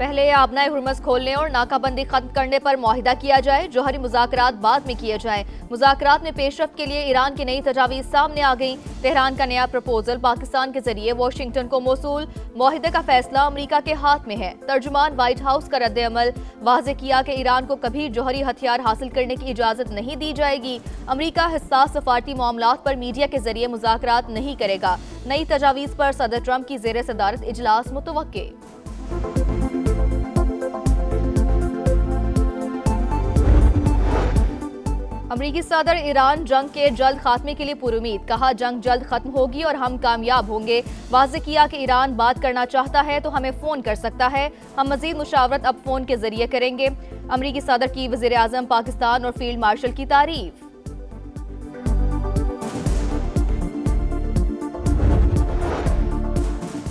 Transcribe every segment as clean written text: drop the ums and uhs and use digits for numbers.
पहले आबनाए हुर्मस खोलने और नाकाबंदी खत्म करने पर मुआहिदा किया जाए, जौहरी मुज़ाकरात बाद में किए जाए। मुज़ाकरात में पेशरफ्त के लिए ईरान की नई तजावीज़ सामने आ गई। तेहरान का नया प्रपोजल पाकिस्तान के जरिए वाशिंगटन को मौसूल। मुआहिदे का फैसला अमरीका के हाथ में है। तर्जुमान व्हाइट हाउस का रद्द अमल वाज़े किया कि ईरान को कभी जौहरी हथियार हासिल करने की इजाज़त नहीं दी जाएगी। अमरीका हिस्सास सफारती मामलात पर मीडिया के जरिए मुज़ाकरात नहीं करेगा। नई तजावीज़ पर सदर ट्रंप की ज़ेर सदारत इजलास मुतवक्के। अमरीकी सदर ईरान जंग के जल्द खात्मे के लिए पुरुमीद, कहा जंग जल्द खत्म होगी और हम कामयाब होंगे। वाज़े किया कि ईरान बात करना चाहता है तो हमें फ़ोन कर सकता है, हम मज़ीद मुशावरत अब फ़ोन के ज़रिए करेंगे। अमरीकी सदर की वज़ीर आज़म पाकिस्तान और फील्ड मार्शल की तारीफ।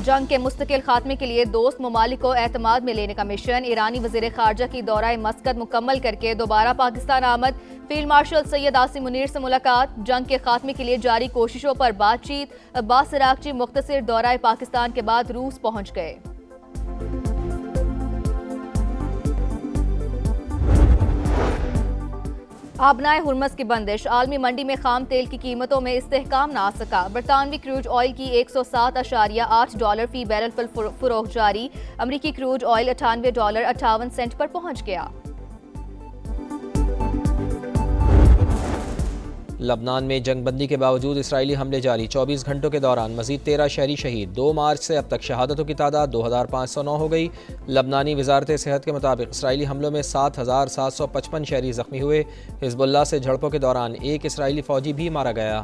जंग के मुस्तकिल खात्मे के लिए दोस्त ममालिक को एतमाद में लेने का मिशन। ईरानी वज़ीर ख़ारजा की दौरा मस्कत मुकम्मल करके दोबारा पाकिस्तान आमद। फील्ड मार्शल सैयद आसिम मुनीर से मुलाकात। जंग के खात्मे के लिए जारी कोशिशों पर बातचीत। अब्बास इराक़ची मुख्तसर दौरा पाकिस्तान के बाद रूस पहुंच गए। आबनाए हुर्मस की बंदिश, आलमी मंडी में खाम तेल की कीमतों में इस्तेहकाम ना आ सका। बरतानवी क्रूड ऑयल की $107.8 फी बैरल पर फरोख्त जारी। अमरीकी क्रूड ऑयल $98.58 पर पहुंच गया। लबनान में जंगबंदी के बावजूद इसराइली हमले जारी। 24 घंटों के दौरान मजीद 13 शहरी शहीद। 2 मार्च से अब तक शहादतों की तादाद 2509 हो गई। लबनानी वजारत सेहत के मुताबिक इसराइली हमलों में 7755 शहरी जख्मी हुए। हिजबुल्लाह से झड़पों के दौरान एक इसराइली फौजी भी मारा गया।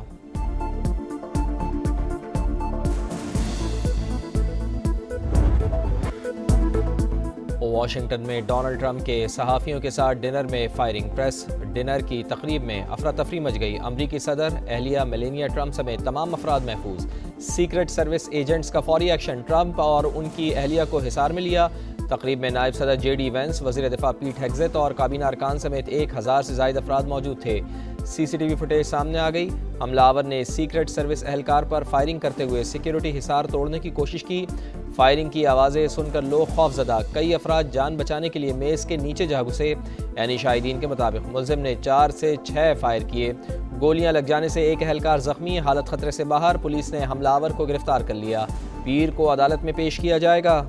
वाशिंगटन में डोनाल्ड ट्रंप के सहाफ़ियों के साथ डिनर में फायरिंग। प्रेस डिनर की तकरीब में अफरा तफरी मच गई। अमरीकी सदर, एहलिया मेलेनिया ट्रंप समेत तमाम अफराद महफूज। सीक्रेट सर्विस एजेंट्स का फौरी एक्शन, ट्रंप और उनकी एहलिया को हिसार में लिया। तकरीब में नायब सदर JD वेंस, वज़ीर दिफा पीट हेग्सेथ और काबीना अरकान समेत 1000 से ज़ायद अफराद मौजूद थे। CCTV फुटेज सामने आ गई। हमलावर ने सीक्रेट सर्विस एहलकार पर फायरिंग करते हुए सिक्योरिटी हिसार तोड़ने की कोशिश की। फायरिंग की आवाज़ें सुनकर लोग खौफजदा। कई अफराद जान बचाने के लिए मेज़ के नीचे जा घुसे। यानी शाहिदीन के मुताबिक मुलजिम ने 4 से 6 फायर किए। गोलियां लग जाने से एक एहलकार जख्मी, हालत खतरे से बाहर। पुलिस ने हमलावर को गिरफ्तार कर लिया। पीर को अदालत में पेश किया जाएगा।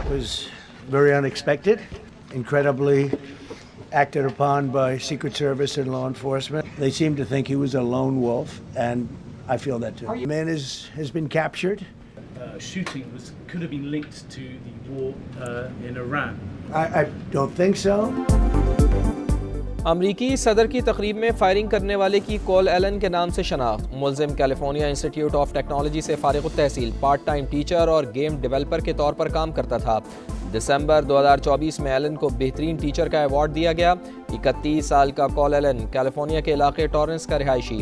Was very unexpected, incredibly acted upon by Secret Service and law enforcement. They seem to think he was a lone wolf, and I feel that too. The man has been captured. Shooting could have been linked to the war in Iran. I don't think so. अमरीकी सदर की तकरीब में firing करने वाले की call Elon के नाम से शनाख्त। मुलजिम कैलिफोर्निया इंस्टीट्यूट ऑफ टेक्नोलॉजी से फारिग तहसील, पार्ट टाइम टीचर और गेम डेवलपर के तौर पर काम करता था। दिसंबर 2024 में एलन को बेहतरीन टीचर का अवार्ड दिया गया। 31 साल का कॉल एलन कैलिफोर्निया के इलाके टॉरेंस का रिहायशी।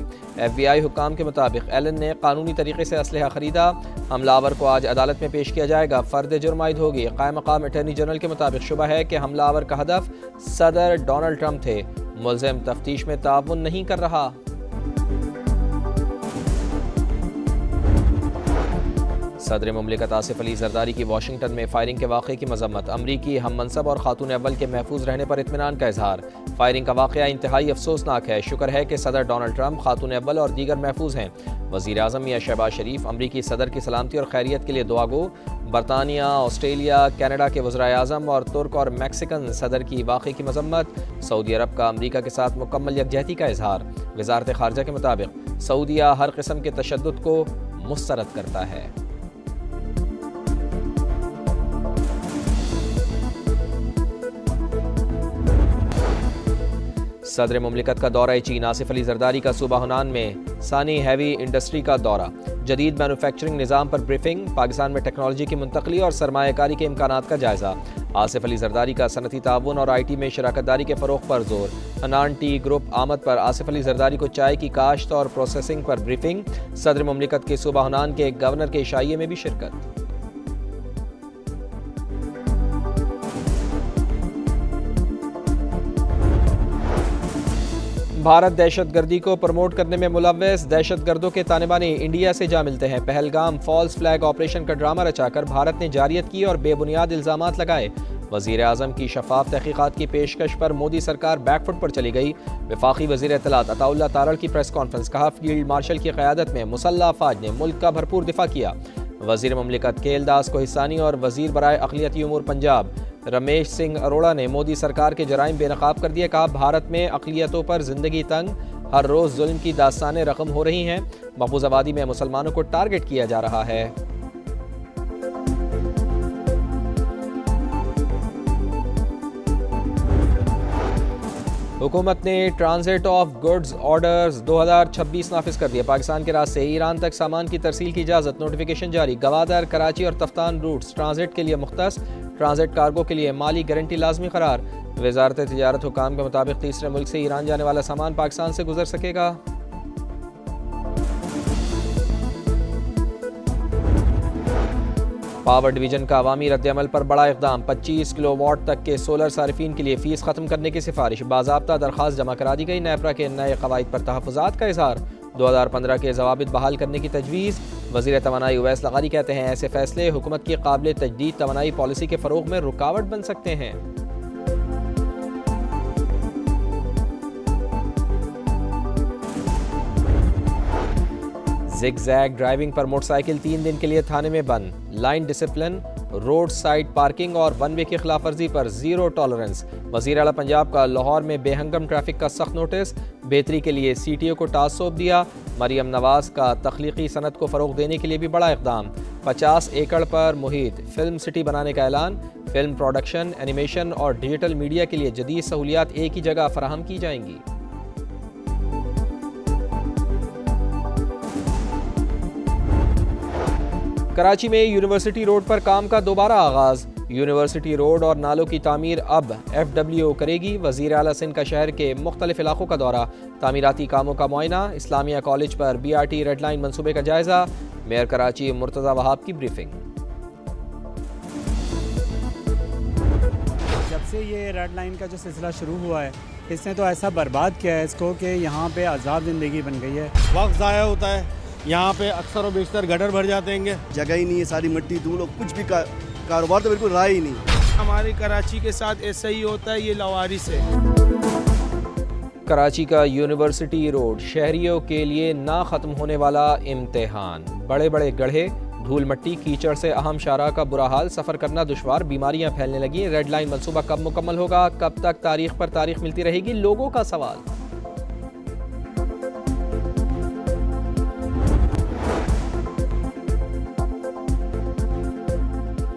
FBI हुक्काम के मुताबिक एलन ने कानूनी तरीके से असलहा खरीदा। हमलावर को आज अदालत में पेश किया जाएगा। फर्द जुर्म आयद होगी। कायम मकाम अटॉर्नी जनरल के मुताबिक शुबा है कि हमलावर का हदफ सदर डोनाल्ड ट्रंप थे। मुलजिम तफ्तीश में ताउन नहीं कर रहा। सदर मुमलिकत आसिफ अली जरदारी की वाशिंगटन में फायरिंग के वाक़े की मजम्मत। अमरीकी हम मनसब और खातून अव्वल के महफूज रहने पर इत्मीनान का इजहार। फायरिंग का वाक़या इंतहाई अफसोसनाक है। शुक्र है कि सदर डोनाल्ड ट्रंप, खातून अव्वल और दीगर महफूज हैं। वज़ीर आज़म मियां शहबाज शरीफ अमरीकी सदर की सलामती और खैरियत के लिए दुआ गो। बरतानिया, ऑस्ट्रेलिया, कनाडा के वज़राए आज़म और तुर्क और मैक्सिकन सदर की वाक़े की मजम्मत। सऊदी अरब का अमरीका के साथ मुकम्मल यकजहती का इजहार। वज़ारत ख़ारजा के मुताबिक सऊदिया हर किस्म के तशद्दुद को मुस्तरद करता है। सदर मुमलिकत का दौरा चीन। आसिफ अली जरदारी का सूबा हुनान में सानी हैवी इंडस्ट्री का दौरा। जदीद मैन्युफैक्चरिंग निज़ाम पर ब्रीफिंग। पाकिस्तान में टेक्नोलॉजी की मुंतकली और सरमायाकारी के इम्कानात का जायज़ा। आसिफ अली जरदारी का सनती ताउन और IT में शराकत दारी के फ़रोग़ पर जोर। हनान टी ग्रुप आमद पर आसिफ अली जरदारी को चाय की काश्त और प्रोसेसिंग पर ब्रीफिंग। सदर मुमलिकत के सूबा हुनान के गवर्नर के इशाइये में भी शिरकत। بھارت دہشت گردی کو پروموٹ کرنے میں ملوث، دہشت گردوں کے تانے بانے انڈیا سے جا ملتے ہیں۔ پہلگام فالس فلیگ آپریشن کا ڈرامہ رچا کر بھارت نے جاریت کی اور بے بنیاد الزامات لگائے۔ وزیر اعظم کی شفاف تحقیقات کی پیشکش پر مودی سرکار بیک فٹ پر چلی گئی۔ وفاقی وزیر اطلاعات عطا اللہ تارڑ کی پریس کانفرنس، کہا فیلڈ مارشل کی قیادت میں مسلح افواج نے ملک کا بھرپور دفاع کیا۔ وزیر مملکت کیل داس کوہستانی اور وزیر برائے اقلیتی امور پنجاب رمیش سنگھ اروڑا نے مودی سرکار کے جرائم بے نقاب کر دیے، کہا بھارت میں اقلیتوں پر زندگی تنگ، ہر روز ظلم کی داستانیں رقم ہو رہی ہیں، محفوظ آبادی میں مسلمانوں کو ٹارگٹ کیا جا رہا ہے۔ حکومت نے ٹرانزٹ آف گڈز آرڈرز 2026 نافذ کر دیا۔ پاکستان کے راستے ایران تک سامان کی ترسیل کی اجازت، نوٹیفیکیشن جاری۔ گوادر، کراچی اور تفتان روٹس ٹرانزٹ کے لیے مختص، ٹرانزٹ کارگو کے لیے مالی گارنٹی لازمی قرار۔ وزارت تجارت حکام کے مطابق تیسرے ملک سے ایران جانے والا سامان پاکستان سے گزر سکے گا۔ پاور ڈویژن کا عوامی رد عمل پر بڑا اقدام، 25 کلو واٹ تک کے سولر صارفین کے لیے فیس ختم کرنے کی سفارش، باضابطہ درخواست جمع کرا دی گئی۔ نیپرا کے نئے قواعد پر تحفظات کا اظہار، 2015 کے ضوابط بحال کرنے کی تجویز۔ وزیر توانائی اویس لغاری کہتے ہیں ایسے فیصلے حکومت کی قابل تجدید توانائی پالیسی کے فروغ میں رکاوٹ بن سکتے ہیں۔ زگ زیگ ڈرائیونگ پر موٹر سائیکل 3 دن کے لیے تھانے میں بند، line discipline, road side parking اور ون وے کی خلاف ورزی پر زیرو ٹالرنس۔ وزیر اعلیٰ پنجاب کا لاہور میں بے ہنگم ٹریفک کا سخت نوٹس، بہتری کے لیے سی ٹی او کو ٹاسک سونپ دیا۔ مریم نواز کا تخلیقی صنعت کو فروغ دینے کے لیے بھی بڑا اقدام، 50 ایکڑ پر محیط فلم سٹی بنانے کا اعلان۔ فلم پروڈکشن، اینیمیشن اور ڈیجیٹل میڈیا کے لیے جدید سہولیات ایک ہی جگہ فراہم کی جائیں گی۔ کراچی میں یونیورسٹی روڈ پر کام کا دوبارہ آغاز، یونیورسٹی روڈ اور نالوں کی تعمیر اب FWO کرے گی۔ وزیر اعلیٰ سندھ کا شہر کے مختلف علاقوں کا دورہ، تعمیراتی کاموں کا معائنہ، اسلامیہ کالج پر BRT ریڈ لائن منصوبے کا جائزہ، میئر کراچی مرتضی وہاب کی بریفنگ۔ جب سے یہ ریڈ لائن کا جو سلسلہ شروع ہوا ہے، اس نے تو ایسا برباد کیا ہے اس کو کہ یہاں پہ عذاب زندگی بن گئی ہے۔ وقت ضائع ہوتا ہے، یہاں پہ اکثر و بیشتر گٹر بھر جاتے ہیں، جگہ ہی نہیں ہے، ساری مٹی دھول اور کچھ بھی کاروبار تو بالکل رہا ہی نہیں۔ ہماری کراچی کے ساتھ ایسا ہی ہوتا ہے، یہ لوارث ہے۔ کراچی کا یونیورسٹی روڈ شہریوں کے لیے نہ ختم ہونے والا امتحان، بڑے بڑے گڑھے، دھول مٹی کیچڑ سے اہم شاہراہ کا برا حال، سفر کرنا دشوار، بیماریاں پھیلنے لگی۔ ریڈ لائن منصوبہ کب مکمل ہوگا، کب تک تاریخ پر تاریخ ملتی رہے گی، لوگوں کا سوال۔